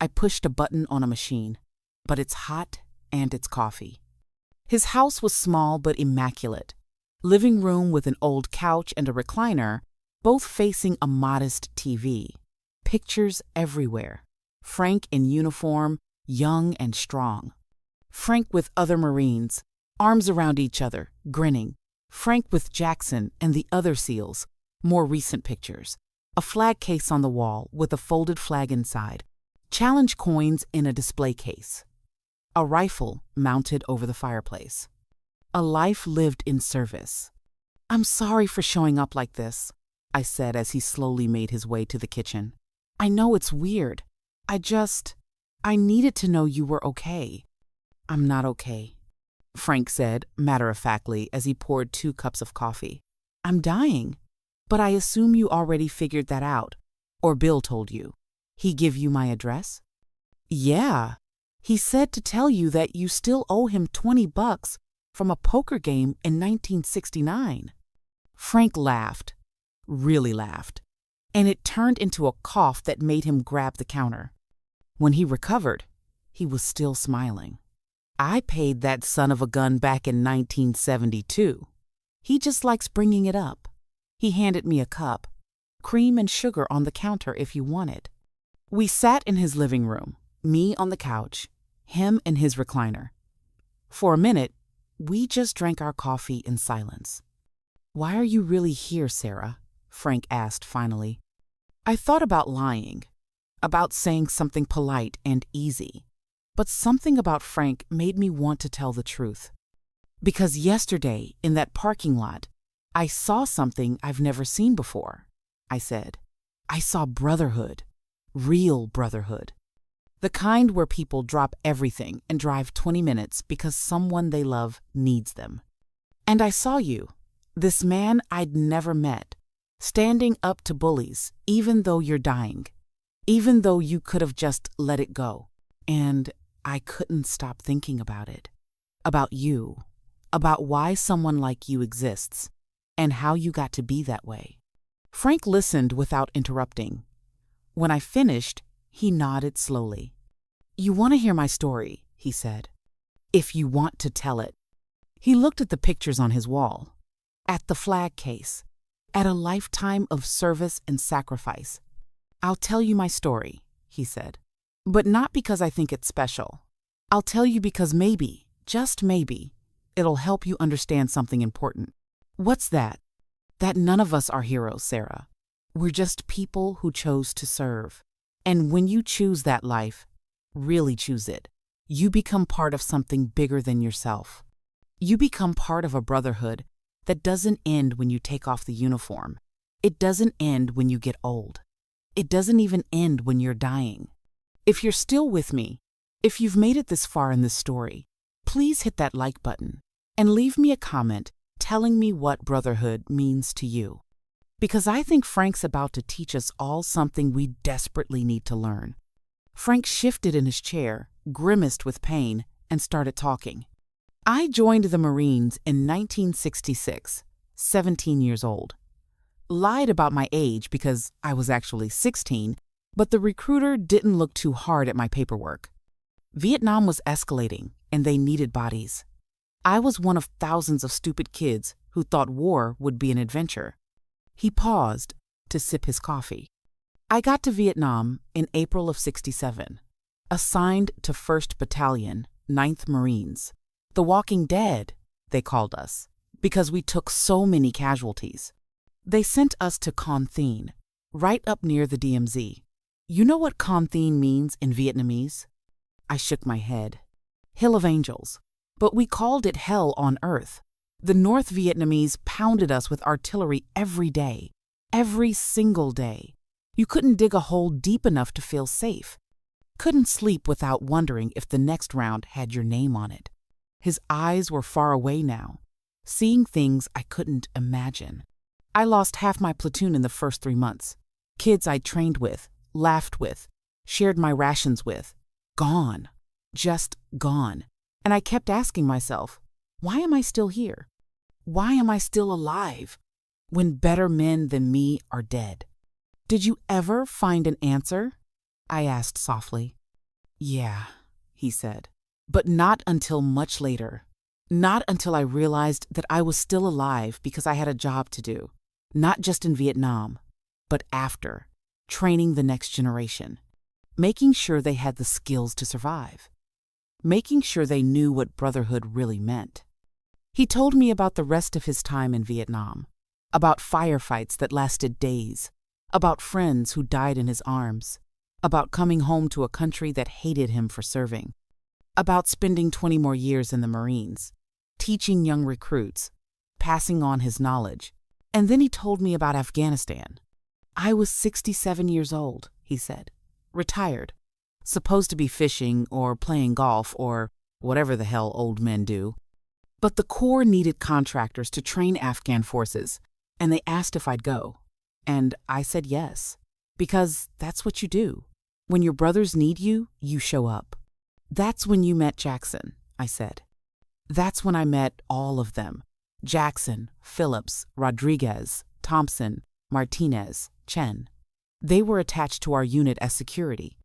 Speaker 1: I pushed a button on a machine, but it's hot and it's coffee. His house was small but immaculate. Living room with an old couch and a recliner, both facing a modest TV. Pictures everywhere. Frank in uniform, young and strong. Frank with other Marines, arms around each other, grinning. Frank with Jackson and the other SEALs, more recent pictures. A flag case on the wall with a folded flag inside. Challenge coins in a display case. A rifle mounted over the fireplace. A life lived in service. "I'm sorry for showing up like this," I said as he slowly made his way to the kitchen. "I know it's weird. I needed to know you were okay." "I'm not okay," Frank said, matter-of-factly, as he poured 2 cups of coffee. "I'm dying. But I assume you already figured that out. Or Bill told you. He give you my address?" "Yeah. He said to tell you that you still owe him $20 from a poker game in 1969. Frank laughed. Really laughed. And it turned into a cough that made him grab the counter. When he recovered, he was still smiling. "I paid that son of a gun back in 1972. He just likes bringing it up." He handed me a cup. "Cream and sugar on the counter if you want it." We sat in his living room, me on the couch, him in his recliner. For a minute, we just drank our coffee in silence. "Why are you really here, Sarah?" Frank asked finally. I thought about lying, about saying something polite and easy, but something about Frank made me want to tell the truth. Because yesterday, in that parking lot, I saw something I've never seen before, I said. I saw brotherhood, real brotherhood. The kind where people drop everything and drive 20 minutes because someone they love needs them. And I saw you, this man I'd never met, standing up to bullies, even though you're dying, even though you could have just let it go. And I couldn't stop thinking about it, about you, about why someone like you exists, and how you got to be that way. Frank listened without interrupting. When I finished, he nodded slowly. "You want to hear my story," he said. "If you want to tell it." He looked at the pictures on his wall, at the flag case, at a lifetime of service and sacrifice. "I'll tell you my story," he said. "But not because I think it's special. I'll tell you because maybe, just maybe, it'll help you understand something important. What's that? That none of us are heroes, Sarah. We're just people who chose to serve. And when you choose that life, really choose it, you become part of something bigger than yourself. You become part of a brotherhood that doesn't end when you take off the uniform. It doesn't end when you get old. It doesn't even end when you're dying. If you're still with me, if you've made it this far in this story, please hit that like button and leave me a comment telling me what brotherhood means to you. Because I think Frank's about to teach us all something we desperately need to learn. Frank shifted in his chair, grimaced with pain, and started talking. I joined the Marines in 1966, 17 years old. Lied about my age because I was actually 16, but the recruiter didn't look too hard at my paperwork. Vietnam was escalating, and they needed bodies. I was one of thousands of stupid kids who thought war would be an adventure. He paused to sip his coffee. I got to Vietnam in April of '67, assigned to 1st Battalion, 9th Marines. The Walking Dead, they called us, because we took so many casualties. They sent us to Con Thien, right up near the DMZ. You know what Con Thien means in Vietnamese? I shook my head. Hill of Angels. But we called it Hell on Earth. The North Vietnamese pounded us with artillery every day. Every single day. You couldn't dig a hole deep enough to feel safe. Couldn't sleep without wondering if the next round had your name on it. His eyes were far away now, seeing things I couldn't imagine. I lost half my platoon in the first 3 months. Kids I trained with, laughed with, shared my rations with. Gone. Just gone. And I kept asking myself, why am I still here? Why am I still alive when better men than me are dead? Did you ever find an answer? I asked softly. Yeah, he said, but not until much later. Not until I realized that I was still alive because I had a job to do, not just in Vietnam, but after, training the next generation, making sure they had the skills to survive, making sure they knew what brotherhood really meant. He told me about the rest of his time in Vietnam, about firefights that lasted days, about friends who died in his arms, about coming home to a country that hated him for serving, about spending 20 more years in the Marines, teaching young recruits, passing on his knowledge. And then he told me about Afghanistan. I was 67 years old, he said, retired, supposed to be fishing or playing golf or whatever the hell old men do. But the Corps needed contractors to train Afghan forces, and they asked if I'd go. And I said yes, because that's what you do. When your brothers need you, you show up. That's when you met Jackson, I said. That's when I met all of them. Jackson, Phillips, Rodriguez, Thompson, Martinez, Chen. They were attached to our unit as security.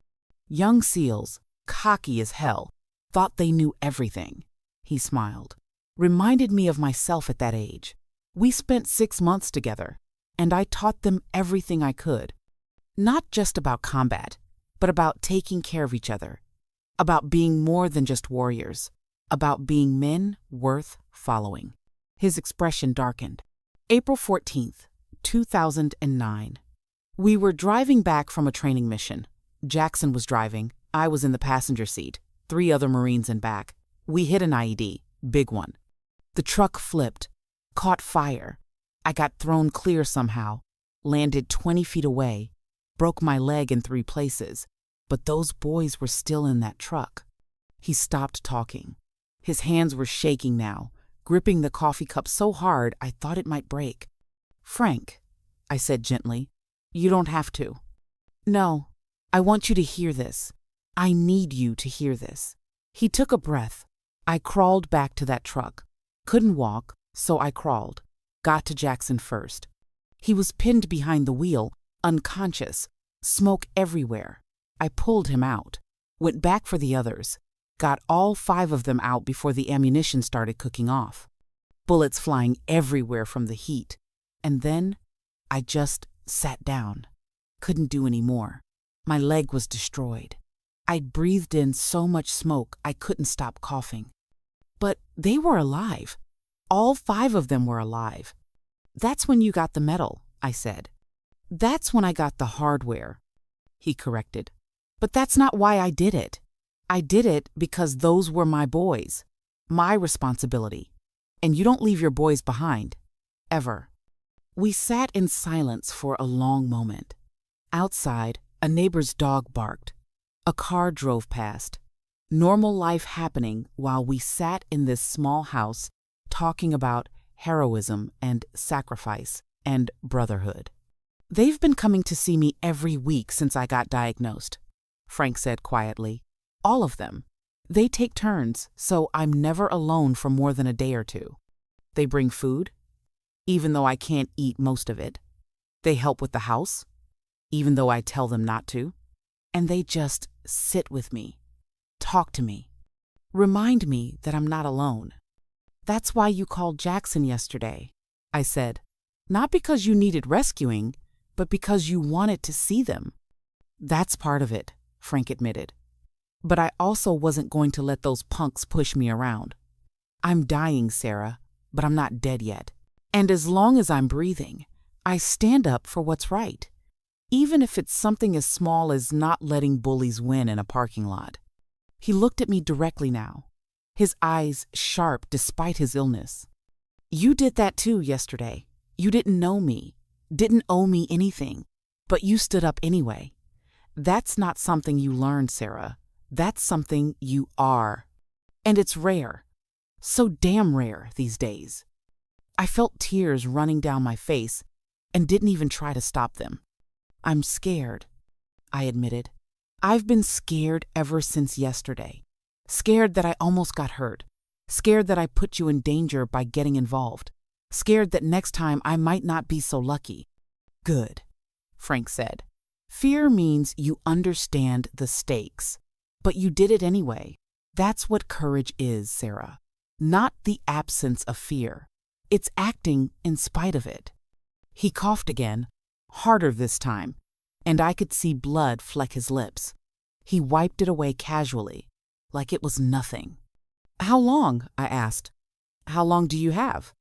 Speaker 1: Young SEALs, cocky as hell, thought they knew everything. He smiled. Reminded me of myself at that age. We spent 6 months together, and I taught them everything I could. Not just about combat, but about taking care of each other, about being more than just warriors, about being men worth following. His expression darkened. April 14th, 2009. We were driving back from a training mission. Jackson was driving. I was in the passenger seat. 3 other Marines in back. We hit an IED, big one. The truck flipped, caught fire. I got thrown clear somehow, landed 20 feet away, broke my leg in 3 places, but those boys were still in that truck. He stopped talking. His hands were shaking now, gripping the coffee cup so hard I thought it might break. Frank, I said gently, you don't have to. No, I want you to hear this. I need you to hear this. He took a breath. I crawled back to that truck. Couldn't walk, so I crawled. Got to Jackson first. He was pinned behind the wheel, unconscious, smoke everywhere. I pulled him out, went back for the others, got all 5 of them out before the ammunition started cooking off. Bullets flying everywhere from the heat. And then I just sat down. Couldn't do any more. My leg was destroyed. I'd breathed in so much smoke I couldn't stop coughing. But they were alive. All 5 of them were alive. That's when you got the medal, I said. That's when I got the hardware, he corrected. But that's not why I did it. I did it because those were my boys, my responsibility. And you don't leave your boys behind, ever. We sat in silence for a long moment. Outside, a neighbor's dog barked. A car drove past. Normal life happening while we sat in this small house talking about heroism and sacrifice and brotherhood. They've been coming to see me every week since I got diagnosed, Frank said quietly. All of them. They take turns, so I'm never alone for more than a day or two. They bring food, even though I can't eat most of it. They help with the house, even though I tell them not to. And they just sit with me, talk to me, remind me that I'm not alone. That's why you called Jackson yesterday, I said. Not because you needed rescuing, but because you wanted to see them. That's part of it, Frank admitted. But I also wasn't going to let those punks push me around. I'm dying, Sarah, but I'm not dead yet. And as long as I'm breathing, I stand up for what's right, even if it's something as small as not letting bullies win in a parking lot. He looked at me directly now, his eyes sharp despite his illness. You did that too yesterday. You didn't know me, didn't owe me anything, but you stood up anyway. That's not something you learned, Sarah. That's something you are. And it's rare. So damn rare these days. I felt tears running down my face and didn't even try to stop them. I'm scared, I admitted. I've been scared ever since yesterday. Scared that I almost got hurt. Scared that I put you in danger by getting involved. Scared that next time I might not be so lucky. Good, Frank said. Fear means you understand the stakes, but you did it anyway. That's what courage is, Sarah. Not the absence of fear. It's acting in spite of it. He coughed again, harder this time, and I could see blood fleck his lips. He wiped it away casually, like it was nothing. How long? I asked. How long do you have?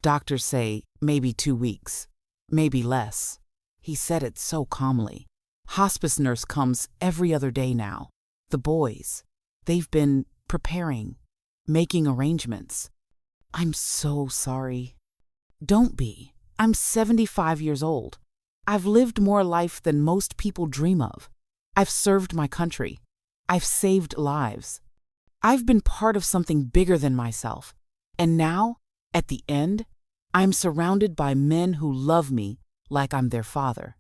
Speaker 1: Doctors say maybe 2 weeks, maybe less. He said it so calmly. Hospice nurse comes every other day now. The boys, they've been preparing, making arrangements. I'm so sorry. Don't be. I'm 75 years old. I've lived more life than most people dream of. I've served my country. I've saved lives. I've been part of something bigger than myself. And now, at the end, I'm surrounded by men who love me like I'm their father.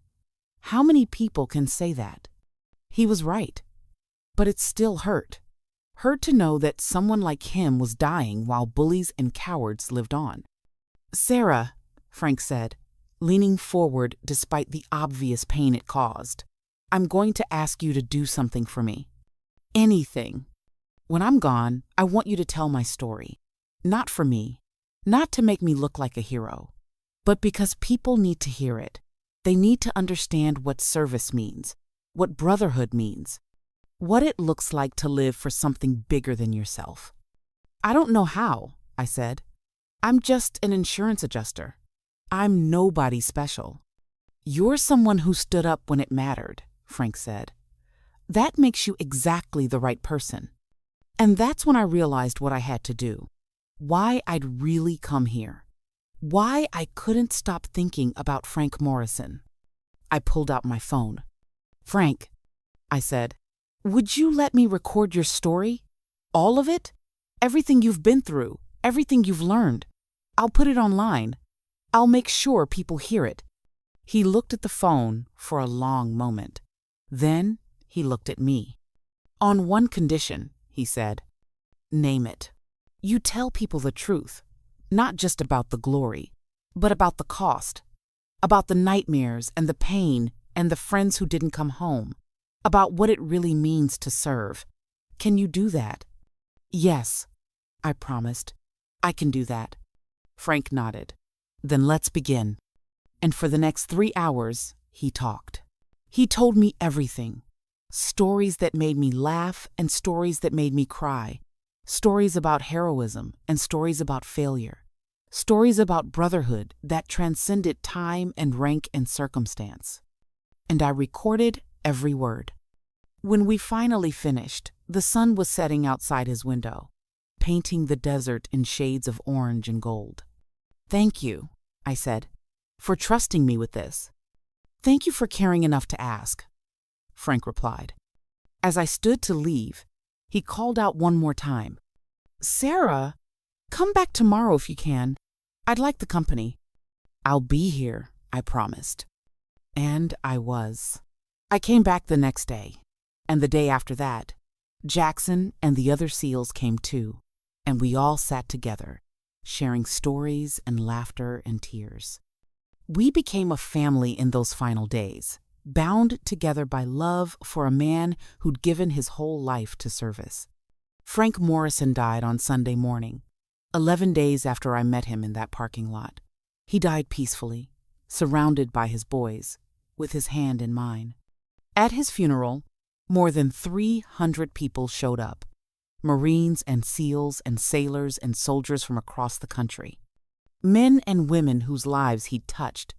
Speaker 1: How many people can say that? He was right. But it still hurt. Hurt to know that someone like him was dying while bullies and cowards lived on. Sarah, Frank said, leaning forward despite the obvious pain it caused, I'm going to ask you to do something for me. Anything. When I'm gone, I want you to tell my story. Not for me, not to make me look like a hero, but because people need to hear it. They need to understand what service means, what brotherhood means, what it looks like to live for something bigger than yourself. I don't know how, I said. I'm just an insurance adjuster. I'm nobody special. You're someone who stood up when it mattered, Frank said. That makes you exactly the right person. And that's when I realized what I had to do. Why I'd really come here. Why I couldn't stop thinking about Frank Morrison. I pulled out my phone. Frank, I said, would you let me record your story? All of it? Everything you've been through, everything you've learned. I'll put it online. I'll make sure people hear it. He looked at the phone for a long moment. Then he looked at me. On one condition, he said. Name it. You tell people the truth, not just about the glory, but about the cost, about the nightmares and the pain and the friends who didn't come home, about what it really means to serve. Can you do that? Yes, I promised. I can do that. Frank nodded. Then let's begin. And for the next 3 hours, he talked. He told me everything. Stories that made me laugh and stories that made me cry. Stories about heroism and stories about failure. Stories about brotherhood that transcended time and rank and circumstance. And I recorded every word. When we finally finished, the sun was setting outside his window, painting the desert in shades of orange and gold. "Thank you," I said, "for trusting me with this. Thank you for caring enough to ask," Frank replied. As I stood to leave, he called out one more time, "Sarah, come back tomorrow if you can. I'd like the company." "I'll be here," I promised. And I was. I came back the next day, and the day after that. Jackson and the other SEALs came too, and we all sat together, sharing stories and laughter and tears. We became a family in those final days, bound together by love for a man who'd given his whole life to service. Frank Morrison died on Sunday morning, 11 days after I met him in that parking lot. He died peacefully, surrounded by his boys, with his hand in mine. At his funeral, more than 300 people showed up, Marines and SEALs and sailors and soldiers from across the country. Men and women whose lives he'd touched,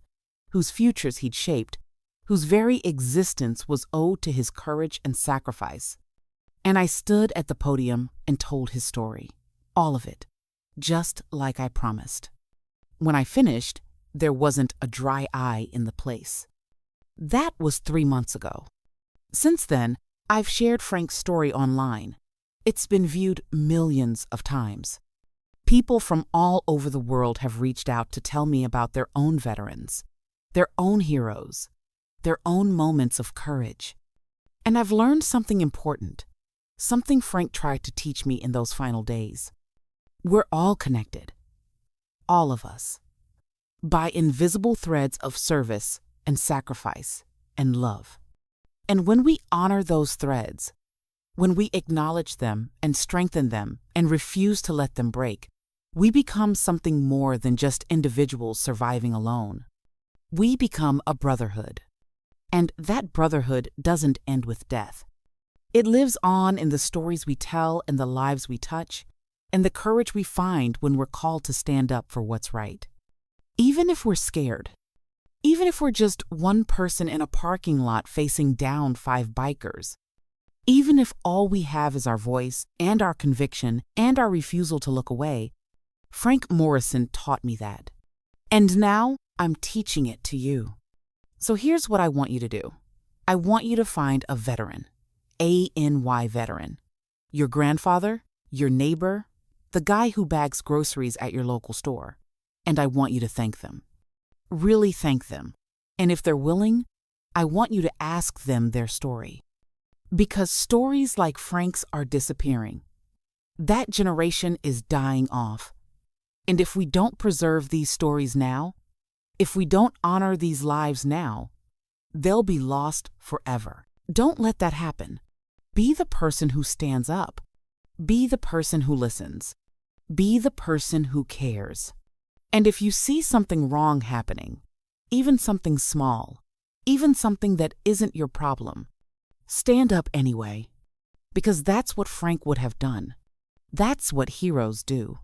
Speaker 1: whose futures he'd shaped, whose very existence was owed to his courage and sacrifice. And I stood at the podium and told his story, all of it, just like I promised. When I finished, there wasn't a dry eye in the place. That was 3 months ago. Since then, I've shared Frank's story online. It's been viewed millions of times. People from all over the world have reached out to tell me about their own veterans, their own heroes, their own moments of courage. And I've learned something important, something Frank tried to teach me in those final days. We're all connected, all of us, by invisible threads of service and sacrifice and love. And when we honor those threads, when we acknowledge them and strengthen them and refuse to let them break, we become something more than just individuals surviving alone. We become a brotherhood. And that brotherhood doesn't end with death. It lives on in the stories we tell and the lives we touch, and the courage we find when we're called to stand up for what's right. Even if we're scared, even if we're just one person in a parking lot facing down 5 bikers, even if all we have is our voice and our conviction and our refusal to look away, Frank Morrison taught me that. And now I'm teaching it to you. So here's what I want you to do. I want you to find a veteran, A-N-Y veteran, your grandfather, your neighbor, the guy who bags groceries at your local store, and I want you to thank them. Really thank them. And if they're willing, I want you to ask them their story. Because stories like Frank's are disappearing. That generation is dying off. And if we don't preserve these stories now, if we don't honor these lives now, they'll be lost forever. Don't let that happen. Be the person who stands up. Be the person who listens. Be the person who cares. And if you see something wrong happening, even something small, even something that isn't your problem, stand up anyway. Because that's what Frank would have done. That's what heroes do.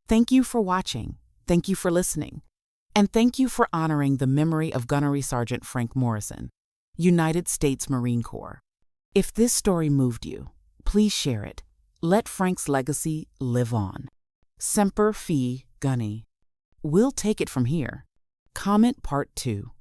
Speaker 1: Thank you for watching. Thank you for listening. And thank you for honoring the memory of Gunnery Sergeant Frank Morrison, United States Marine Corps. If this story moved you, please share it. Let Frank's legacy live on. Semper Fi Gunny. We'll take it from here. Comment Part 2.